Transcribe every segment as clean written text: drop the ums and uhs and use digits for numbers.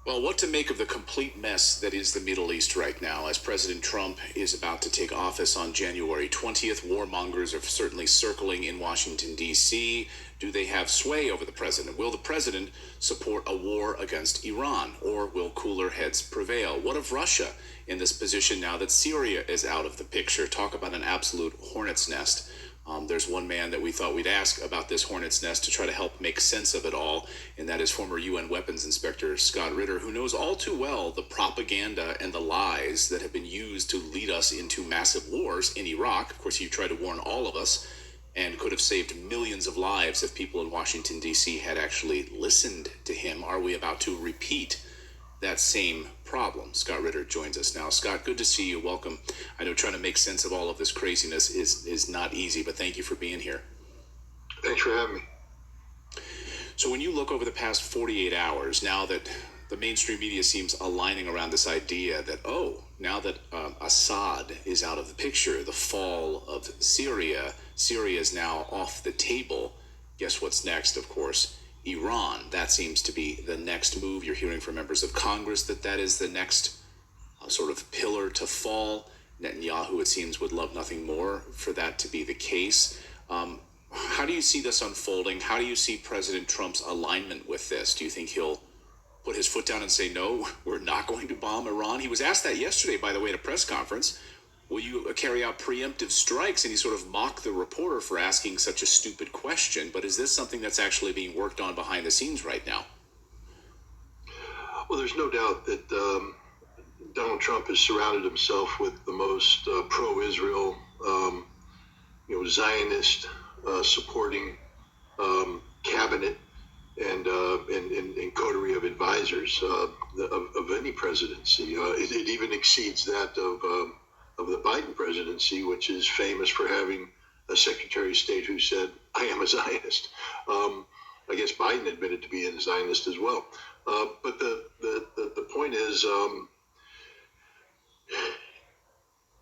Well, what to make of the complete mess that is the Middle East right now? As President Trump is about to take office on January 20th, warmongers are certainly circling in Washington, D.C. Do they have sway over the president? Will the president support a war against Iran, or will cooler heads prevail? What of Russia in this position now that Syria is out of the picture? Talk about an absolute hornet's nest. There's one man that we thought we'd ask about this hornet's nest to try to help make sense of it all, and that is former UN Weapons Inspector Scott Ritter, who knows all too well the propaganda and the lies that have been used to lead us into massive wars in Iraq. Of course, he tried to warn all of us and could have saved millions of lives if people in Washington, D.C. had actually listened to him. Are we about to repeat that same problem? Scott Ritter joins us now. Scott, good to see you. Welcome. I know trying to make sense of all of this craziness is not easy, but thank you for being here. Thanks for having me. So when you look over the past 48 hours, now that the mainstream media seems aligning around this idea that, now that Assad is out of the picture, the fall of Syria is now off the table. Guess what's next, of course? Iran. That seems to be the next move. You're hearing from members of Congress that is the next sort of pillar to fall. Netanyahu, it seems, would love nothing more for that to be the case. How do you see this unfolding? How do you see President Trump's alignment with this? Do you think he'll put his foot down and say, no, we're not going to bomb Iran? He was asked that yesterday, by the way, at a press conference. Will you carry out preemptive strikes? And he sort of mocked the reporter for asking such a stupid question. But is this something that's actually being worked on behind the scenes right now? Well, there's no doubt that Donald Trump has surrounded himself with the most pro-Israel, Zionist supporting cabinet and coterie of advisors of any presidency. It even exceeds that of the Biden presidency, which is famous for having a Secretary of State who said, "I am a Zionist." I guess Biden admitted to being a Zionist as well. But the point is,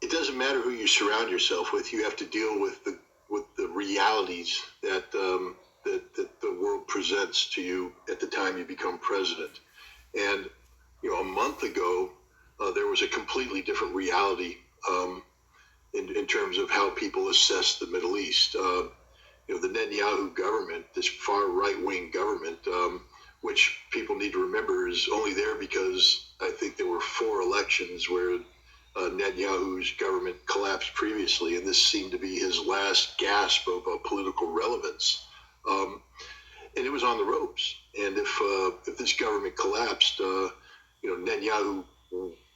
it doesn't matter who you surround yourself with. You have to deal with the realities that the world presents to you at the time you become president. And a month ago, there was a completely different reality in terms of how people assess the Middle East. The Netanyahu government, this far right-wing government, which people need to remember is only there because I think there were 4 elections where Netanyahu's government collapsed previously, and this seemed to be his last gasp of political relevance. And it was on the ropes. And if this government collapsed, Netanyahu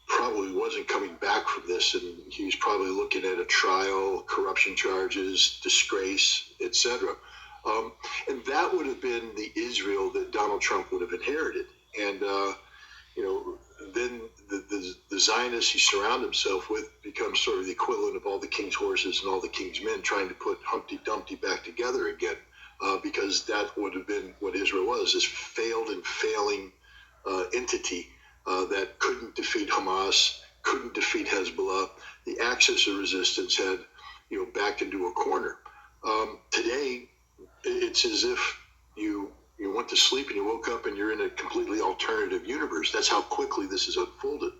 probably wasn't coming back from this, and he was probably looking at a trial, corruption charges, disgrace, etc. And that would have been the Israel that Donald Trump would have inherited. And then the Zionists he surrounded himself with becomes sort of the equivalent of all the king's horses and all the king's men trying to put Humpty Dumpty back together again, because that would have been what Israel was, this failed and failing entity that couldn't defeat Hamas, couldn't defeat Hezbollah. The axis of resistance had, backed into a corner. Today, it's as if you went to sleep and you woke up and you're in a completely alternative universe. That's how quickly this has unfolded.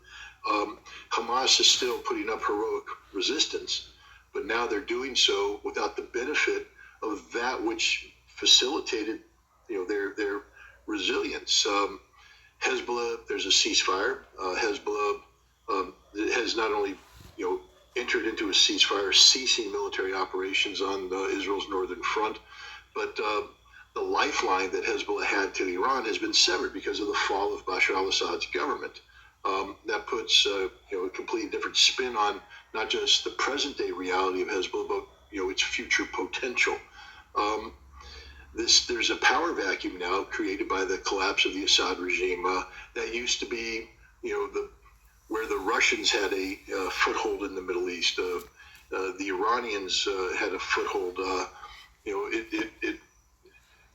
Hamas is still putting up heroic resistance, but now they're doing so without the benefit of that which facilitated, their resilience. Hezbollah, there's a ceasefire. Hezbollah has not only, entered into a ceasefire, ceasing military operations on Israel's northern front, but the lifeline that Hezbollah had to Iran has been severed because of the fall of Bashar al-Assad's government. That puts a completely different spin on not just the present-day reality of Hezbollah, but its future potential. There's a power vacuum now created by the collapse of the Assad regime that used to be, where the Russians had a foothold in the Middle East. The Iranians had a foothold.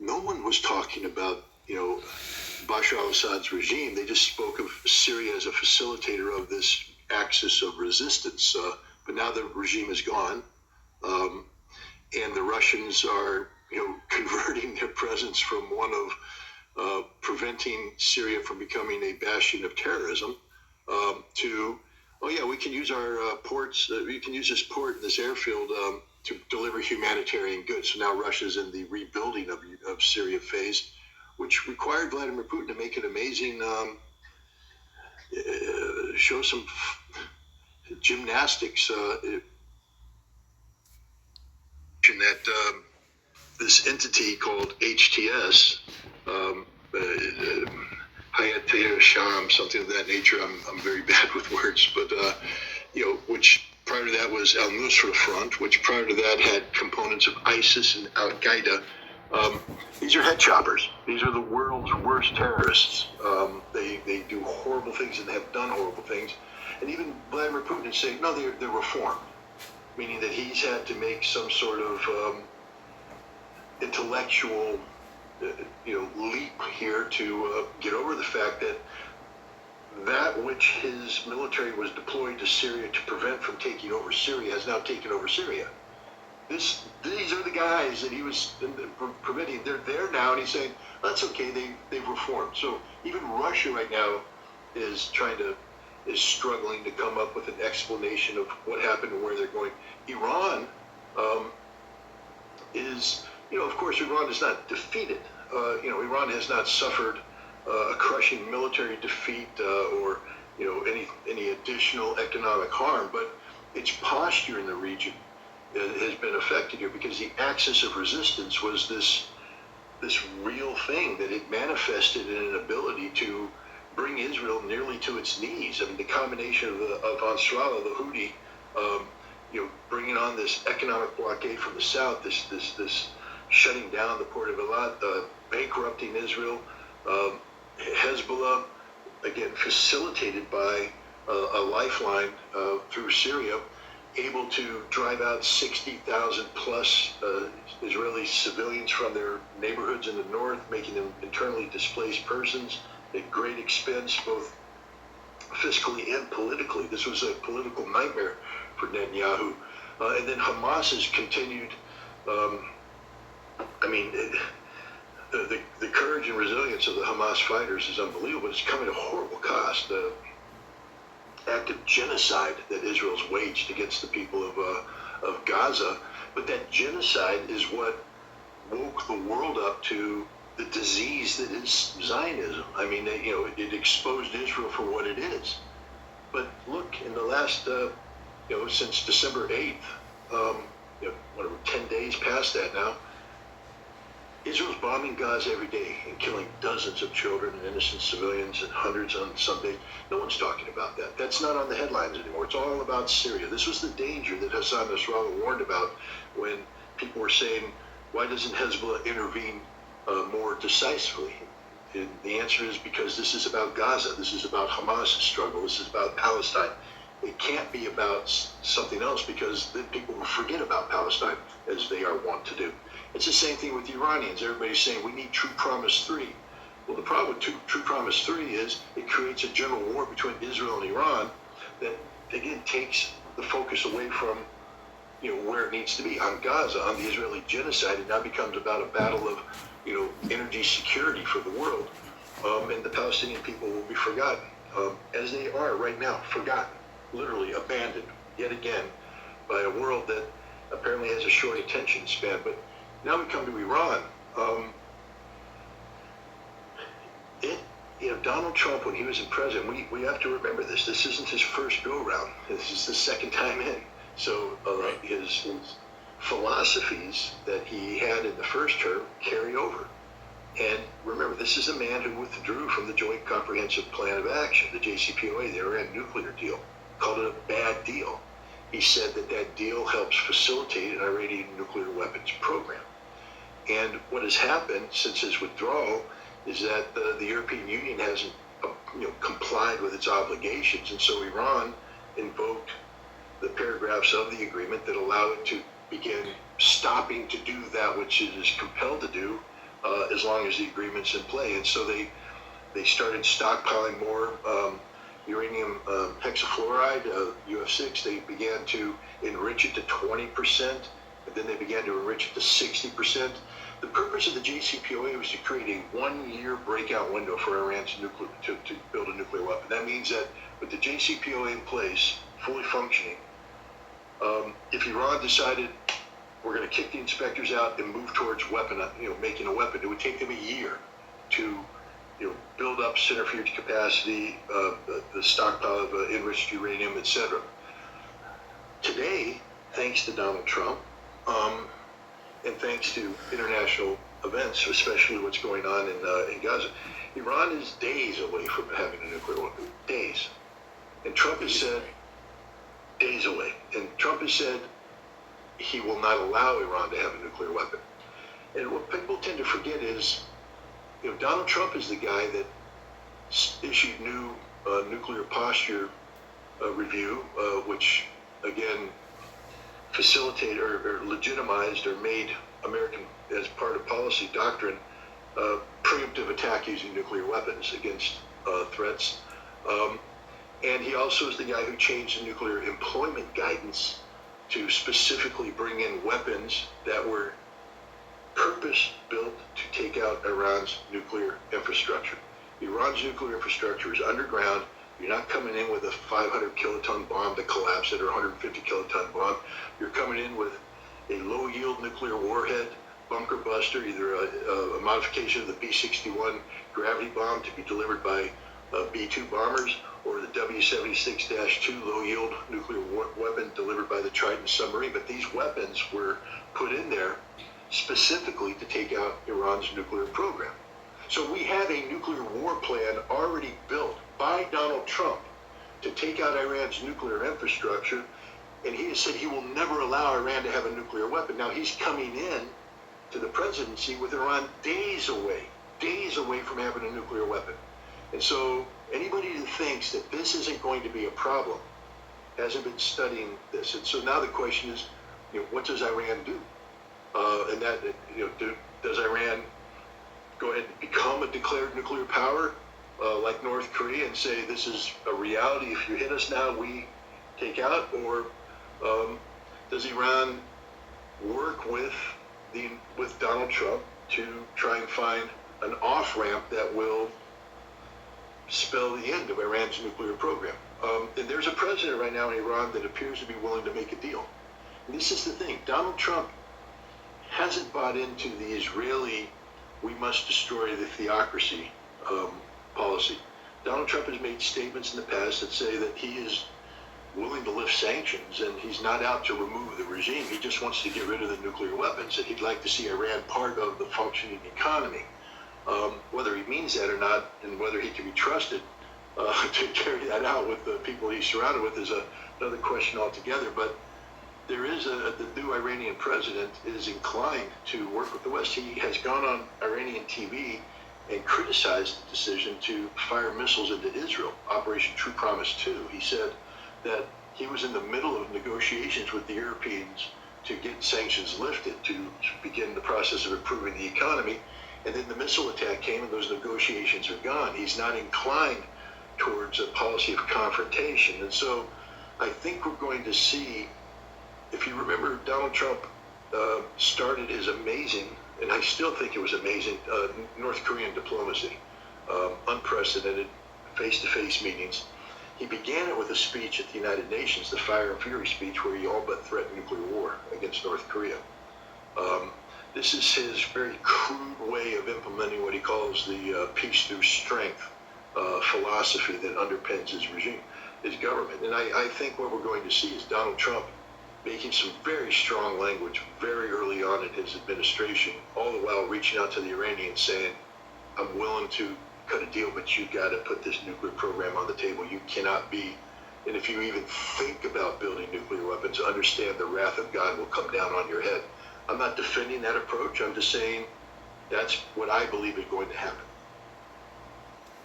No one was talking about, Bashar al-Assad's regime. They just spoke of Syria as a facilitator of this axis of resistance. But now the regime is gone, and the Russians are, converting their presence from one of preventing Syria from becoming a bastion of terrorism, to, oh yeah, we can use our ports, we can use this port, this airfield, to deliver humanitarian goods. So now Russia's in the rebuilding of Syria phase, which required Vladimir Putin to make an amazing, show some gymnastics, that this entity called HTS, Hayat Sham, something of that nature. I'm very bad with words, but which prior to that was Al Nusra Front, which prior to that had components of ISIS and Al Qaeda. These are head choppers. These are the world's worst terrorists. They do horrible things and have done horrible things. And even Vladimir Putin is saying, no, they're reformed, meaning that he's had to make some sort of intellectual leap here to get over the fact that which his military was deployed to Syria to prevent from taking over Syria has now taken over Syria. These are the guys that he was preventing. They're there now, and he's saying, that's okay, they've reformed. So even Russia right now is struggling to come up with an explanation of what happened and where they're going. Iran is, of course, Iran is not defeated. Iran has not suffered a crushing military defeat or any additional economic harm, but its posture in the region has been affected here because the axis of resistance was this real thing that it manifested in an ability to bring Israel nearly to its knees. I mean, the combination of Ansarallah, the Houthi, bringing on this economic blockade from the south, this shutting down the port of Eilat, bankrupting Israel, Hezbollah, again facilitated by a lifeline through Syria, able to drive out 60,000 plus Israeli civilians from their neighborhoods in the north, making them internally displaced persons at great expense, both fiscally and politically. This was a political nightmare for Netanyahu. And then Hamas has continued. The courage and resilience of the Hamas fighters is unbelievable. It's come at a horrible cost. The act of genocide that Israel's waged against the people of Gaza, but that genocide is what woke the world up to the disease that is Zionism. I mean, it exposed Israel for what it is. But look, in the last, since December 8th, 10 days past that now, Israel's bombing Gaza every day and killing dozens of children and innocent civilians and hundreds on some days. No one's talking about that. That's not on the headlines anymore. It's all about Syria. This was the danger that Hassan Nasrallah warned about when people were saying, why doesn't Hezbollah intervene more decisively? And the answer is because this is about Gaza. This is about Hamas' struggle. This is about Palestine. It can't be about something else because then people will forget about Palestine, as they are wont to do. It's the same thing with the Iranians. Everybody's saying we need True Promise 3. Well, the problem with True Promise 3 is it creates a general war between Israel and Iran that, again, takes the focus away from where it needs to be, on Gaza, on the Israeli genocide. It now becomes about a battle of energy security for the world. And the Palestinian people will be forgotten, as they are right now, forgotten, literally abandoned yet again by a world that apparently has a short attention span. But now we come to Iran. Donald Trump, when he was in president, we have to remember this. This isn't his first go-round. This is the second time in. So his philosophies that he had in the first term carry over. And remember, this is a man who withdrew from the Joint Comprehensive Plan of Action, the JCPOA, the Iran nuclear deal, called it a bad deal. He said that deal helps facilitate an Iranian nuclear weapons program. And what has happened since his withdrawal is that the European Union hasn't complied with its obligations, and so Iran invoked the paragraphs of the agreement that allow it to begin stopping to do that which it is compelled to do as long as the agreement's in play. And so they started stockpiling more uranium hexafluoride, UF6. They began to enrich it to 20%. and then they began to enrich it to 60%. The purpose of the JCPOA was to create a 1-year breakout window for Iran to build a nuclear weapon. That means that with the JCPOA in place, fully functioning, if Iran decided we're going to kick the inspectors out and move towards making a weapon, it would take them a year to build up centrifuge capacity, the stockpile of enriched uranium, etc. Today, thanks to Donald Trump, and thanks to international events, especially what's going on in Gaza, Iran is days away from having a nuclear weapon. Days. And Trump has said, days away. And Trump has said he will not allow Iran to have a nuclear weapon. And what people tend to forget is, Donald Trump is the guy that issued new nuclear posture review, which again facilitated or legitimized or made American, as part of policy doctrine, preemptive attack using nuclear weapons against threats. And he also is the guy who changed the nuclear employment guidance to specifically bring in weapons that were purpose-built to take out Iran's nuclear infrastructure. Iran's nuclear infrastructure is underground. You're not coming in with a 500 kiloton bomb to collapse it or 150 kiloton bomb. You're coming in with a low-yield nuclear warhead, bunker buster, either a modification of the B-61 gravity bomb to be delivered by B-2 bombers, or the W-76-2 low-yield nuclear weapon delivered by the Trident submarine. But these weapons were put in there specifically to take out Iran's nuclear program. So we have a nuclear war plan already built by Donald Trump to take out Iran's nuclear infrastructure, and he has said he will never allow Iran to have a nuclear weapon. Now he's coming in to the presidency with Iran days away from having a nuclear weapon. And so anybody who thinks that this isn't going to be a problem hasn't been studying this. And so now the question is, what does Iran do? Does Iran go ahead and become a declared nuclear power like North Korea and say this is a reality? If you hit us now, we take out? Or does Iran work with Donald Trump to try and find an off-ramp that will spell the end of Iran's nuclear program? And there's a president right now in Iran that appears to be willing to make a deal. And this is the thing. Donald Trump hasn't bought into the Israeli "we must destroy the theocracy" policy. Donald Trump has made statements in the past that say that he is willing to lift sanctions and he's not out to remove the regime. He just wants to get rid of the nuclear weapons, and he'd like to see Iran part of the functioning economy. Whether he means that or not, and whether he can be trusted to carry that out with the people he's surrounded with, is another question altogether. But there is the new Iranian president is inclined to work with the West. He has gone on Iranian TV and criticized the decision to fire missiles into Israel, Operation True Promise 2. He said that he was in the middle of negotiations with the Europeans to get sanctions lifted, to begin the process of improving the economy, and then the missile attack came and those negotiations are gone. He's not inclined towards a policy of confrontation. And so I think we're going to see, if you remember, Donald Trump started his amazing, and I still think it was amazing, North Korean diplomacy, unprecedented face-to-face meetings. He began it with a speech at the United Nations, the Fire and Fury speech, where he all but threatened nuclear war against North Korea. This is his very crude way of implementing what he calls the peace through strength philosophy that underpins his regime, his government. And I think what we're going to see is Donald Trump making some very strong language very early on in his administration, all the while reaching out to the Iranians saying, I'm willing to cut a deal, but you got to put this nuclear program on the table. You cannot be, and if you even think about building nuclear weapons, understand the wrath of God will come down on your head. I'm not defending that approach. I'm just saying that's what I believe is going to happen.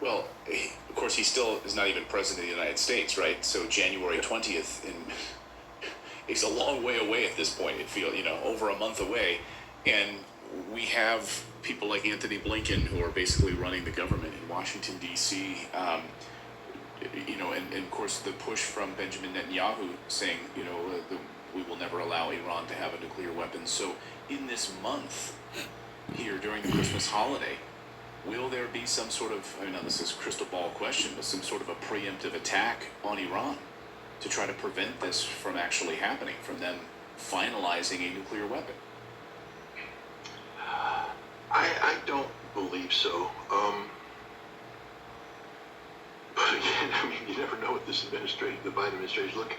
Well, of course, he still is not even president of the United States, right? So January 20th is a long way away at this point. It feels, over a month away. And we have people like Anthony Blinken who are basically running the government in Washington, D.C., and of course the push from Benjamin Netanyahu saying, we will never allow Iran to have a nuclear weapon. So in this month here during the Christmas holiday, will there be some sort of, I know this is a crystal ball question, but some sort of a preemptive attack on Iran to try to prevent this from actually happening, from them finalizing a nuclear weapon? I don't believe so. But again, I mean, you never know with this administration, the Biden administration. Look,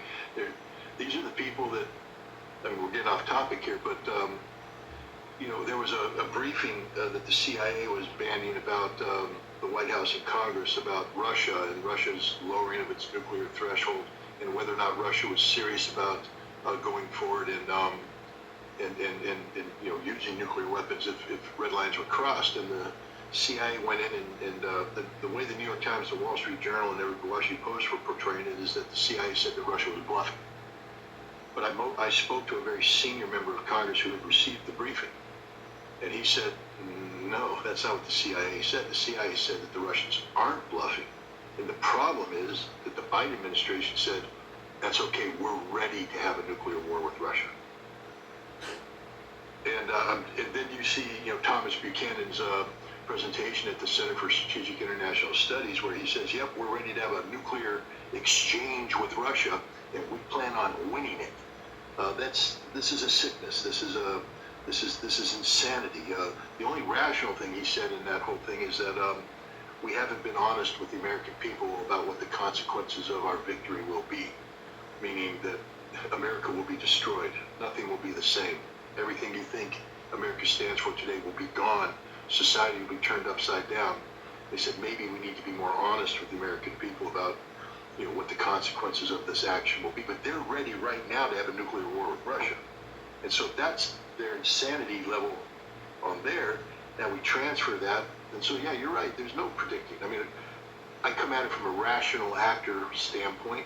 these are the people that, I mean, we're getting off topic here, but, you know, there was a briefing that the CIA was banning about the White House and Congress about Russia and Russia's lowering of its nuclear threshold and whether or not Russia was serious about going forward and you know, using nuclear weapons if red lines were crossed. And the CIA went in and the way the New York Times, the Wall Street Journal, and the Washington Post were portraying it is that the CIA said that Russia was bluffing. But I spoke to a very senior member of Congress who had received the briefing, and he said, no, that's not what the CIA said. The CIA said that the Russians aren't bluffing. And the problem is that the Biden administration said, that's okay, we're ready to have a nuclear war with Russia. And then you see, you know, Thomas Buchanan's presentation at the Center for Strategic International Studies, where he says, yep, we're ready to have a nuclear exchange with Russia, and we plan on winning it. This is a sickness. This is insanity. The only rational thing he said in that whole thing is that we haven't been honest with the American people about what the consequences of our victory will be, meaning that America will be destroyed. Nothing will be the same. Everything you think America stands for today will be gone. Society will be turned upside down. They said maybe we need to be more honest with the American people about, you know, what the consequences of this action will be. But they're ready right now to have a nuclear war with Russia. And so if that's their insanity level on there, now we transfer that. And so, yeah, you're right. There's no predicting. I mean, I come at it from a rational actor standpoint.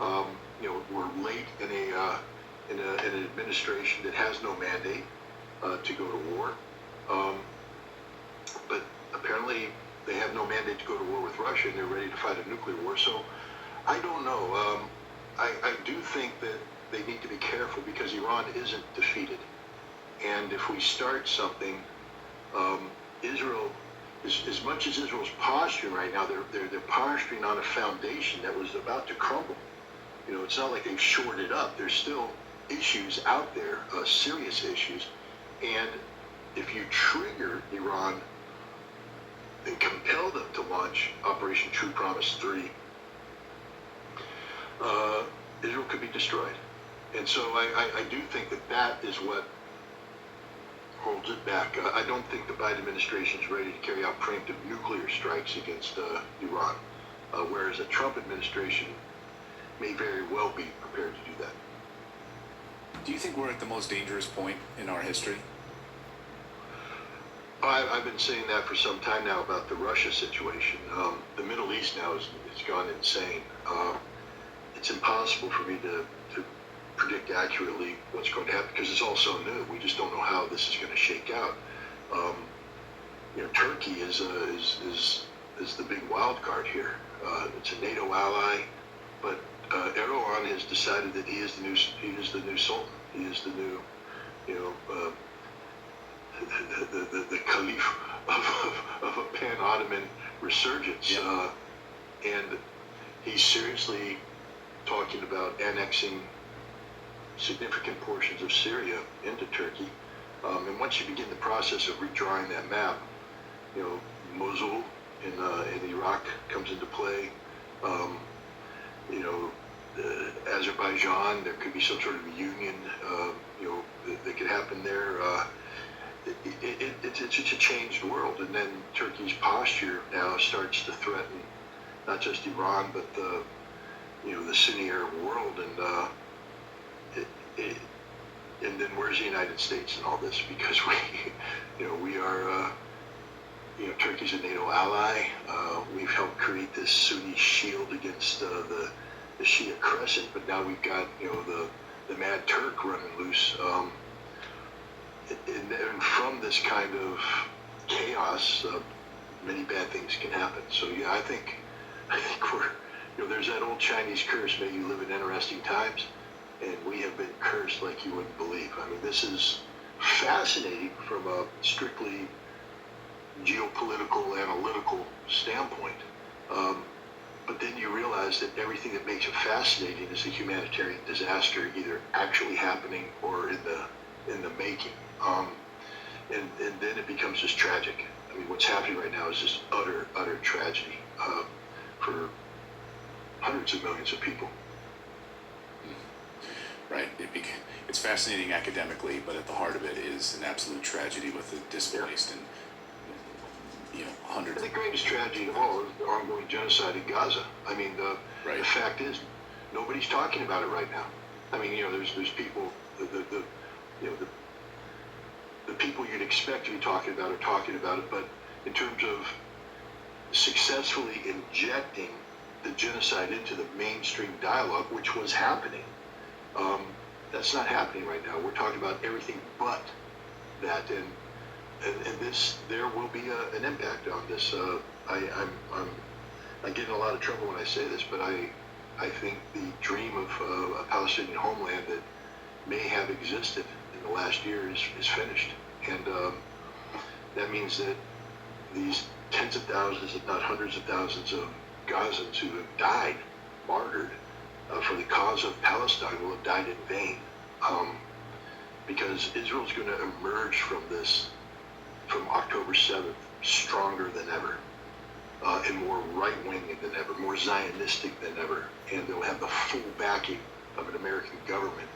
You know, we're late in an administration that has no mandate to go to war. But apparently they have no mandate to go to war with Russia, and they're ready to fight a nuclear war. So I don't know. I do think that they need to be careful because Iran isn't defeated. And if we start something, Israel, as much as Israel's posturing right now, they're posturing on a foundation that was about to crumble. You know, it's not like they've shored it up. There's still issues out there, serious issues. And if you trigger Iran and compel them to launch Operation True Promise 3, Israel could be destroyed. And so I do think that is what holds it back. I don't think the Biden administration is ready to carry out preemptive nuclear strikes against Iran, whereas the Trump administration may very well be prepared to do that. Do you think we're at the most dangerous point in our history? I've been saying that for some time now about the Russia situation. The Middle East now it's gone insane. It's impossible for me to predict accurately what's going to happen because it's all so new. We just don't know how this is going to shake out. You know, Turkey is the big wild card here. It's a NATO ally, but Erdogan has decided that he is the new sultan. He is the new, you know, the caliph of a pan-Ottoman resurgence. Yeah. And he's seriously talking about annexing significant portions of Syria into Turkey. And once you begin the process of redrawing that map, you know, Mosul in Iraq comes into play. You know, Azerbaijan, there could be some sort of union, you know, that could happen there. It's a changed world. And then Turkey's posture now starts to threaten not just Iran, but the Sunni Arab world. And then where's the United States in all this? Because we are, Turkey's a NATO ally. We've helped create this Sunni shield against the Shia crescent, but now we've got, the Mad Turk running loose. And from this kind of chaos, many bad things can happen. So yeah, I think we're, there's that old Chinese curse, may you live in interesting times. and we have been cursed like you wouldn't believe. I mean, this is fascinating from a strictly geopolitical, analytical standpoint. But then you realize that everything that makes it fascinating is a humanitarian disaster, either actually happening or in the making. And then it becomes just tragic. I mean, what's happening right now is just utter tragedy for hundreds of millions of people. Right. It's fascinating academically, but at the heart of it is an absolute tragedy with the displaced and hundreds. And the greatest tragedy of all is the ongoing genocide in Gaza. I mean, the fact is, nobody's talking about it right now. I mean, there's people, the people you'd expect to be talking about are talking about it, but in terms of successfully injecting the genocide into the mainstream dialogue, which was happening, that's not happening right now. We're talking about everything but that, and this, there will be an impact on this. I get in a lot of trouble when I say this, but I think the dream of a Palestinian homeland that may have existed in the last year is finished, and that means that these tens of thousands, if not hundreds of thousands, of Gazans who have died, martyred for the cause of Palestine will have died in vain, because Israel's going to emerge from this, from October 7th, stronger than ever, and more right-wing than ever, more Zionistic than ever, and they'll have the full backing of an American government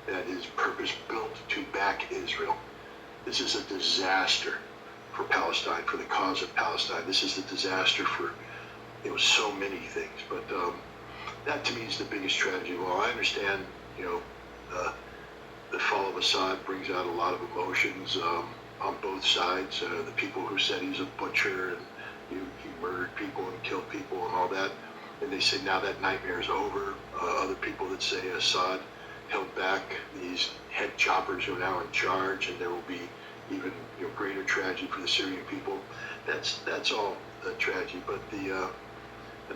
that is purpose-built to back Israel. This is a disaster for Palestine, for the cause of Palestine. This is a disaster for so many things, but that to me is the biggest tragedy of all. I understand, the fall of Assad brings out a lot of emotions on both sides. The people who said he's a butcher and he murdered people and killed people and all that, and they say now that nightmare is over. Other people that say Assad held back these head choppers who are now in charge, and there will be even greater tragedy for the Syrian people. That's all a tragedy, but the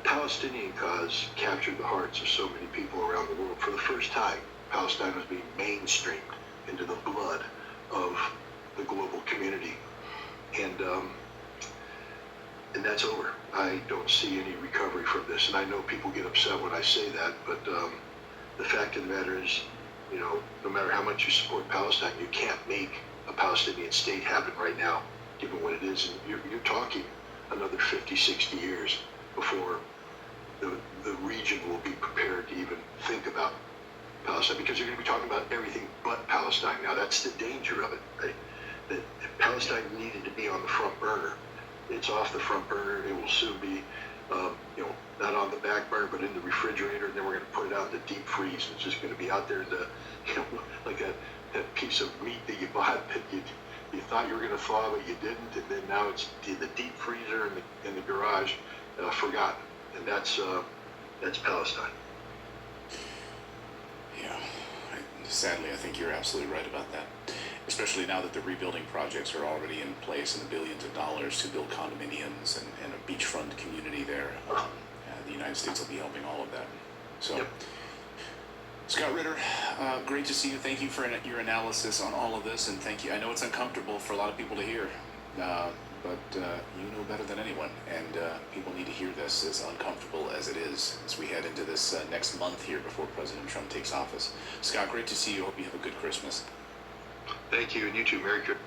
Palestinian cause captured the hearts of so many people around the world. For the first time, Palestine was being mainstreamed into the blood of the global community, and that's over. I don't see any recovery from this, and I know people get upset when I say that, but the fact of the matter is, no matter how much you support Palestine, you can't make a Palestinian state happen right now, given what it is, and you're talking another 50, 60 years before the region will be prepared to even think about Palestine, because you're going to be talking about everything but Palestine now. That's the danger of it, right? That if Palestine needed to be on the front burner, it's off the front burner. It will soon be, not on the back burner, but in the refrigerator, and then we're going to put it out in the deep freeze. It's just going to be out there in the, like that piece of meat that you bought that you thought you were going to thaw, but you didn't, and then now it's in the deep freezer in the garage, forgotten. And that's Palestine. Yeah, sadly, I think you're absolutely right about that. Especially now that the rebuilding projects are already in place and the billions of dollars to build condominiums and a beachfront community there. The United States will be helping all of that. So, Yep. Scott Ritter, great to see you. Thank you for your analysis on all of this, and thank you. I know it's uncomfortable for a lot of people to hear, but you know better than anyone, and people need to hear this, as uncomfortable as it is, as we head into this next month here before President Trump takes office. Scott, great to see you. Hope you have a good Christmas. Thank you, and you too. Merry Christmas.